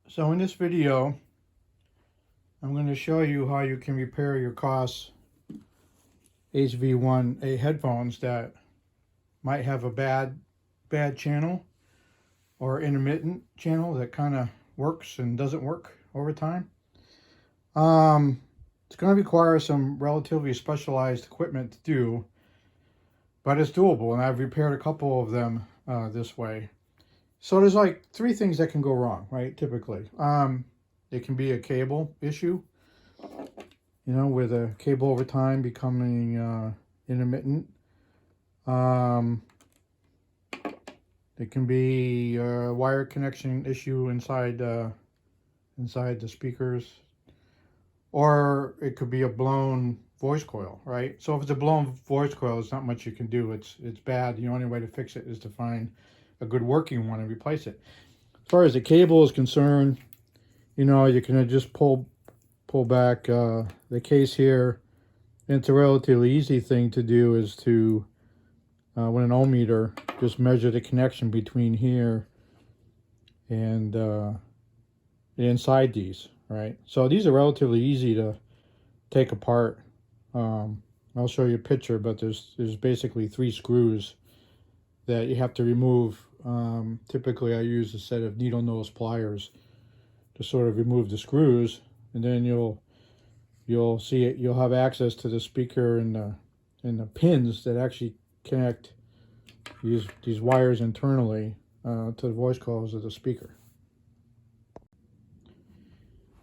So in this video, I'm going to show you how you can repair your Koss HV1A headphones that might have a bad channel or intermittent channel that kind of works and doesn't work over time. It's going to require some relatively specialized equipment to do, but it's doable, and I've repaired a couple of them this way. So there's like three things that can go wrong, right? Typically, it can be a cable issue, with a cable over time becoming intermittent. It can be a wire connection issue inside the speakers, or it could be a blown voice coil, right? So if it's a blown voice coil, there's not much you can do. It's bad. The only way to fix it is to find a good working one and replace it. As far as the cable is concerned, you can just pull back the case here. And it's a relatively easy thing to do is to, with an ohm meter, just measure the connection between here and inside these, right? So these are relatively easy to take apart. I'll show you a picture, but there's basically 3 screws that you have to remove. Typically I use a set of needle nose pliers to sort of remove the screws, and then you'll see it. You'll have access to the speaker and the pins that actually connect these wires internally to the voice coils of the speaker.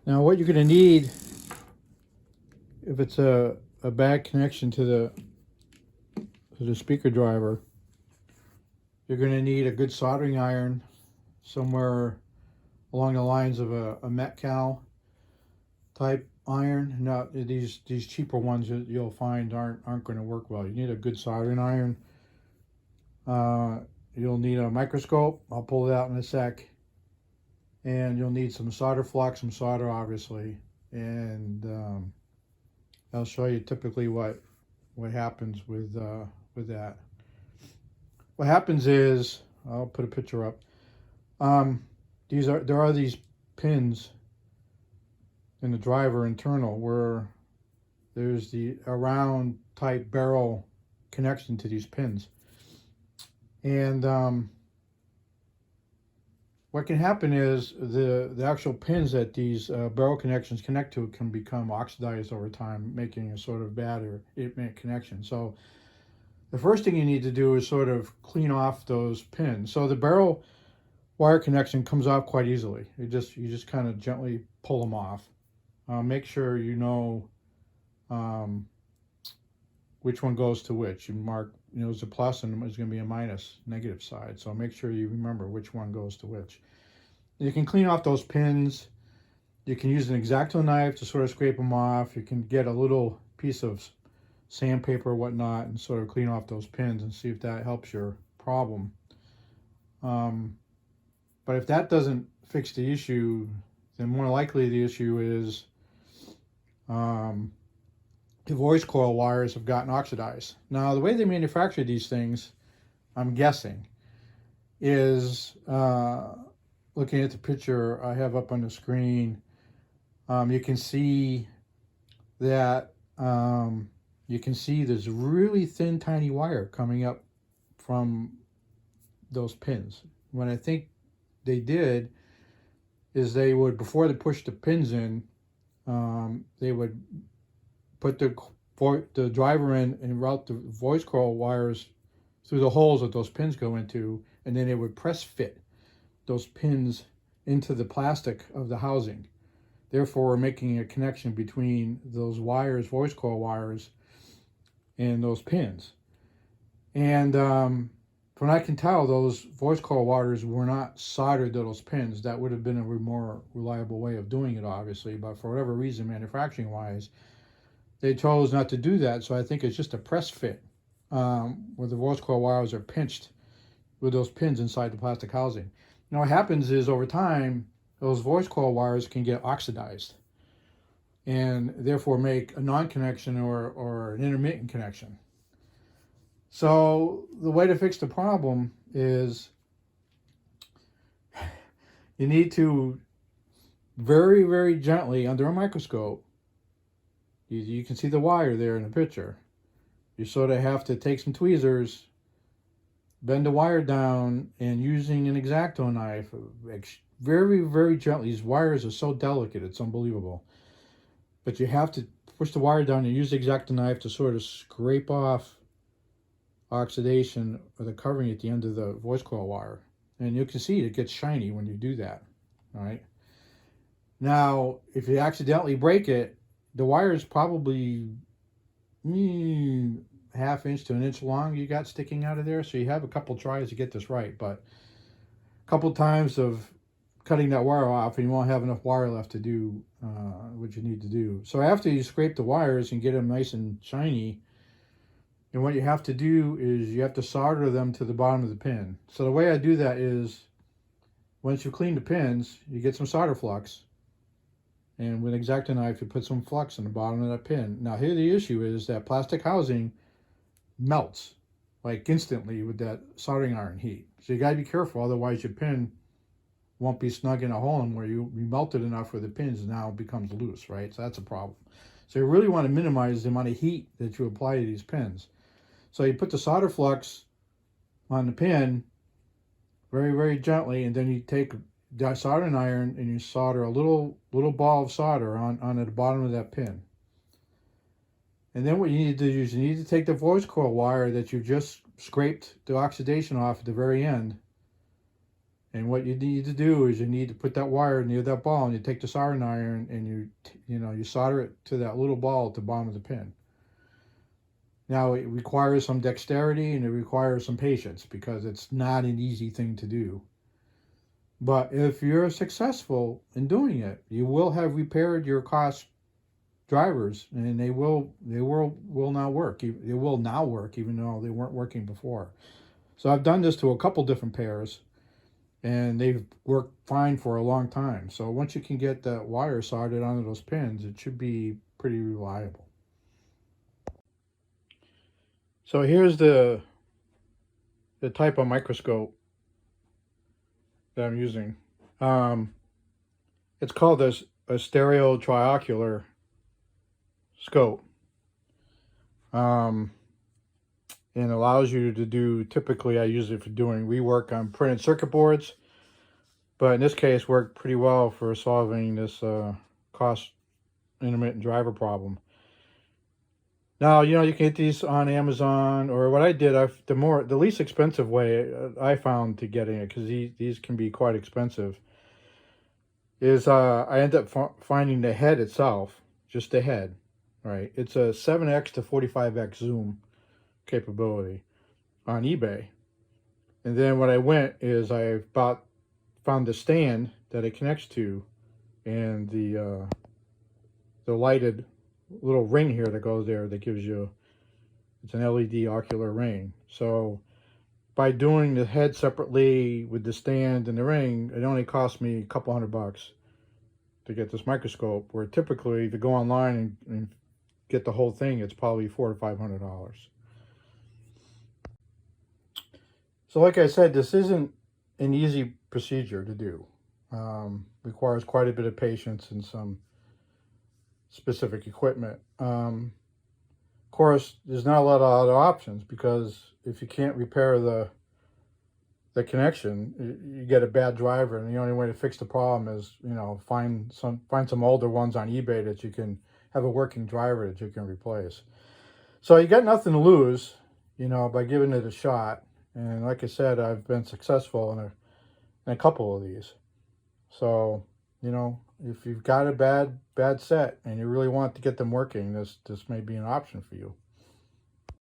Now, what you're going to need, if it's a bad connection to the speaker driver, you're going to need a good soldering iron somewhere along the lines of a Metcal type iron. Now, these cheaper ones that you'll find aren't going to work well. You need a good soldering iron. You'll need a microscope. I'll pull it out in a sec. And you'll need some solder flux, some solder, obviously. And I'll show you typically what happens with that. What happens is, I'll put a picture up. There are these pins in the driver internal where there's a round type barrel connection to these pins. And what can happen is the actual pins that these barrel connections connect to can become oxidized over time, making a sort of bad or intermittent connection. So the first thing you need to do is sort of clean off those pins. So the barrel wire connection comes off quite easily. You just kind of gently pull them off. Make sure you know which one goes to which. You mark, there's a plus and there's going to be a minus, negative side. So make sure you remember which one goes to which. You can clean off those pins. You can use an X-Acto knife to sort of scrape them off. You can get a little piece of sandpaper or whatnot and sort of clean off those pins and see if that helps your problem. But if that doesn't fix the issue, then more likely the issue is the voice coil wires have gotten oxidized. Now, the way they manufacture these things, I'm guessing, is looking at the picture I have up on the screen, you can see that there's really thin, tiny wire coming up from those pins. What I think they did is they would, before they pushed the pins in, they would put the driver in and route the voice coil wires through the holes that those pins go into, and then it would press fit those pins into the plastic of the housing. Therefore, we're making a connection between those wires, voice coil wires, and those pins. And from what I can tell, those voice coil wires were not soldered to those pins. That would have been a more reliable way of doing it, obviously, but for whatever reason, manufacturing-wise, they chose not to do that. So I think it's just a press fit where the voice coil wires are pinched with those pins inside the plastic housing. Now, what happens is over time, those voice coil wires can get oxidized and therefore make a non-connection or an intermittent connection. So the way to fix the problem is you need to very, very gently under a microscope. You can see the wire there in the picture. You sort of have to take some tweezers, bend the wire down, and using an X-Acto knife, very, very gently. These wires are so delicate, it's unbelievable. But you have to push the wire down and use the X-Acto knife to sort of scrape off oxidation or the covering at the end of the voice coil wire. And you can see it gets shiny when you do that. All right. Now, if you accidentally break it, the wire is probably half inch to an inch long you got sticking out of there. So you have a couple tries to get this right, but a couple times of cutting that wire off and you won't have enough wire left to do what you need to do. So after you scrape the wires and get them nice and shiny, and what you have to do is you have to solder them to the bottom of the pin. So the way I do that is once you clean the pins, you get some solder flux. And with an X-Acto knife, you put some flux in the bottom of that pin. Now here the issue is that plastic housing melts like instantly with that soldering iron heat. So you gotta be careful, otherwise your pin won't be snug in a hole where you melted enough where the pins now becomes loose, right? So that's a problem. So you really want to minimize the amount of heat that you apply to these pins. So you put the solder flux on the pin very, very gently, and then you take the soldering iron and you solder a little ball of solder on the bottom of that pin. And then what you need to do is you need to take the voice coil wire that you just scraped the oxidation off at the very end. And what you need to do is you need to put that wire near that ball, and you take the soldering iron and you solder it to that little ball at the bottom of the pin. Now it requires some dexterity and it requires some patience because it's not an easy thing to do. But if you're successful in doing it, you will have repaired your Koss drivers, and they will now work. They will now work even though they weren't working before. So I've done this to a couple different pairs, and they've worked fine for a long time. So once you can get that wire soldered onto those pins, it should be pretty reliable. So here's the type of microscope that I'm using. It's called a stereo triocular scope. And allows you to do, typically I use it for doing rework on printed circuit boards, but in this case worked pretty well for solving this Koss intermittent driver problem. Now, you can get these on Amazon, or what I did, the least expensive way I found to getting it, because these can be quite expensive, is I end up finding the head itself, just the head, right? It's a 7x to 45x zoom capability on eBay. And then what I went is I found the stand that it connects to, and the lighted little ring here that goes there that gives you, it's an LED ocular ring. So by doing the head separately with the stand and the ring, it only cost me a couple $100 to get this microscope, where typically to go online and get the whole thing, it's probably $400 to $500. So like I said, this isn't an easy procedure to do. Requires quite a bit of patience and some specific equipment. Of course, there's not a lot of other options, because if you can't repair the connection, you get a bad driver, and the only way to fix the problem is, find some older ones on eBay that you can have a working driver that you can replace. So you got nothing to lose, by giving it a shot. And like I said, I've been successful in a couple of these. So, if you've got a bad set and you really want to get them working, this may be an option for you.